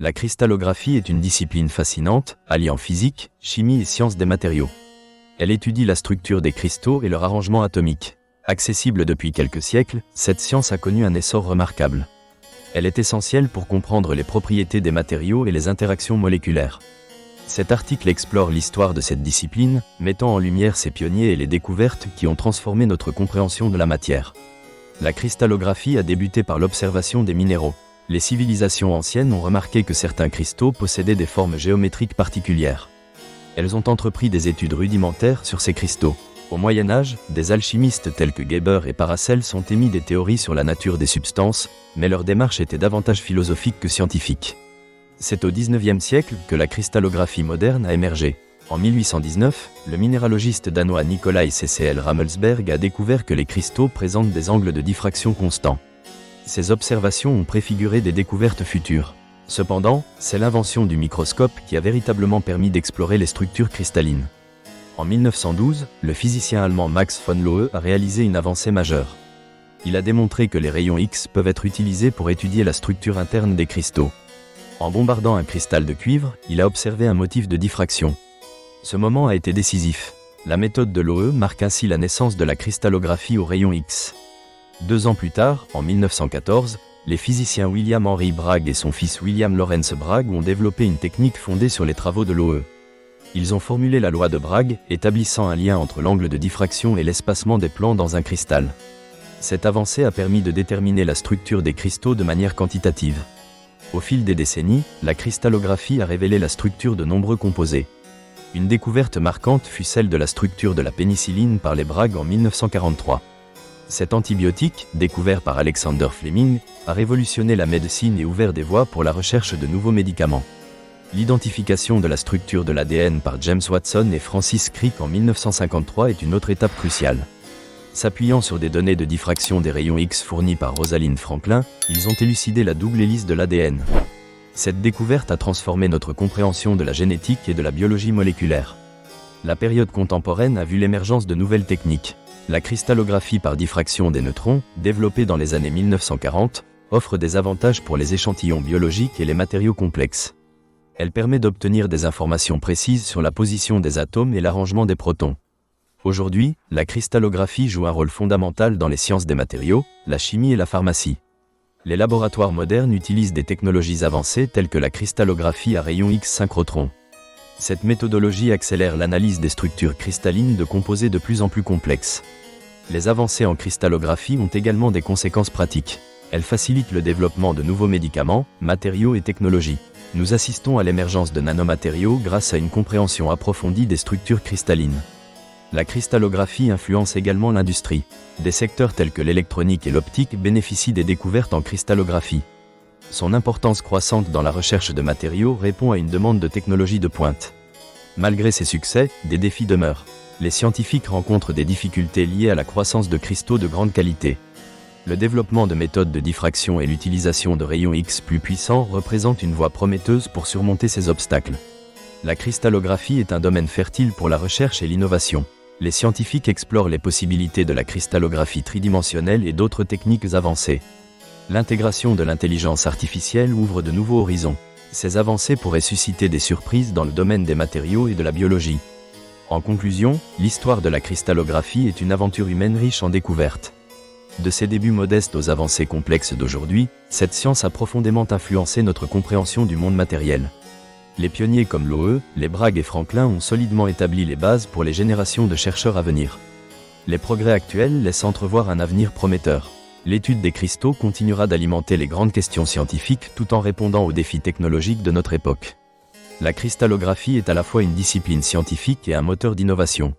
La cristallographie est une discipline fascinante, alliant physique, chimie et sciences des matériaux. Elle étudie la structure des cristaux et leur arrangement atomique. Accessible depuis quelques siècles, cette science a connu un essor remarquable. Elle est essentielle pour comprendre les propriétés des matériaux et les interactions moléculaires. Cet article explore l'histoire de cette discipline, mettant en lumière ses pionniers et les découvertes qui ont transformé notre compréhension de la matière. La cristallographie a débuté par l'observation des minéraux. Les civilisations anciennes ont remarqué que certains cristaux possédaient des formes géométriques particulières. Elles ont entrepris des études rudimentaires sur ces cristaux. Au Moyen Âge, des alchimistes tels que Geber et Paracelse ont émis des théories sur la nature des substances, mais leur démarche était davantage philosophique que scientifique. C'est au XIXe siècle que la cristallographie moderne a émergé. En 1819, le minéralogiste danois Nicolai CCL Rammelsberg a découvert que les cristaux présentent des angles de diffraction constants. Ces observations ont préfiguré des découvertes futures. Cependant, c'est l'invention du microscope qui a véritablement permis d'explorer les structures cristallines. En 1912, le physicien allemand Max von Laue a réalisé une avancée majeure. Il a démontré que les rayons X peuvent être utilisés pour étudier la structure interne des cristaux. En bombardant un cristal de cuivre, il a observé un motif de diffraction. Ce moment a été décisif. La méthode de Laue marque ainsi la naissance de la cristallographie aux rayons X. 2 ans plus tard, en 1914, les physiciens William Henry Bragg et son fils William Lawrence Bragg ont développé une technique fondée sur les travaux de Laue. Ils ont formulé la loi de Bragg, établissant un lien entre l'angle de diffraction et l'espacement des plans dans un cristal. Cette avancée a permis de déterminer la structure des cristaux de manière quantitative. Au fil des décennies, la cristallographie a révélé la structure de nombreux composés. Une découverte marquante fut celle de la structure de la pénicilline par les Bragg en 1943. Cet antibiotique, découvert par Alexander Fleming, a révolutionné la médecine et ouvert des voies pour la recherche de nouveaux médicaments. L'identification de la structure de l'ADN par James Watson et Francis Crick en 1953 est une autre étape cruciale. S'appuyant sur des données de diffraction des rayons X fournies par Rosalind Franklin, ils ont élucidé la double hélice de l'ADN. Cette découverte a transformé notre compréhension de la génétique et de la biologie moléculaire. La période contemporaine a vu l'émergence de nouvelles techniques. La cristallographie par diffraction des neutrons, développée dans les années 1940, offre des avantages pour les échantillons biologiques et les matériaux complexes. Elle permet d'obtenir des informations précises sur la position des atomes et l'arrangement des protons. Aujourd'hui, la cristallographie joue un rôle fondamental dans les sciences des matériaux, la chimie et la pharmacie. Les laboratoires modernes utilisent des technologies avancées telles que la cristallographie à rayons X synchrotron. Cette méthodologie accélère l'analyse des structures cristallines de composés de plus en plus complexes. Les avancées en cristallographie ont également des conséquences pratiques. Elles facilitent le développement de nouveaux médicaments, matériaux et technologies. Nous assistons à l'émergence de nanomatériaux grâce à une compréhension approfondie des structures cristallines. La cristallographie influence également l'industrie. Des secteurs tels que l'électronique et l'optique bénéficient des découvertes en cristallographie. Son importance croissante dans la recherche de matériaux répond à une demande de technologie de pointe. Malgré ces succès, des défis demeurent. Les scientifiques rencontrent des difficultés liées à la croissance de cristaux de grande qualité. Le développement de méthodes de diffraction et l'utilisation de rayons X plus puissants représentent une voie prometteuse pour surmonter ces obstacles. La cristallographie est un domaine fertile pour la recherche et l'innovation. Les scientifiques explorent les possibilités de la cristallographie tridimensionnelle et d'autres techniques avancées. L'intégration de l'intelligence artificielle ouvre de nouveaux horizons. Ces avancées pourraient susciter des surprises dans le domaine des matériaux et de la biologie. En conclusion, l'histoire de la cristallographie est une aventure humaine riche en découvertes. De ses débuts modestes aux avancées complexes d'aujourd'hui, cette science a profondément influencé notre compréhension du monde matériel. Les pionniers comme Laue, les Bragg et Franklin ont solidement établi les bases pour les générations de chercheurs à venir. Les progrès actuels laissent entrevoir un avenir prometteur. L'étude des cristaux continuera d'alimenter les grandes questions scientifiques tout en répondant aux défis technologiques de notre époque. La cristallographie est à la fois une discipline scientifique et un moteur d'innovation.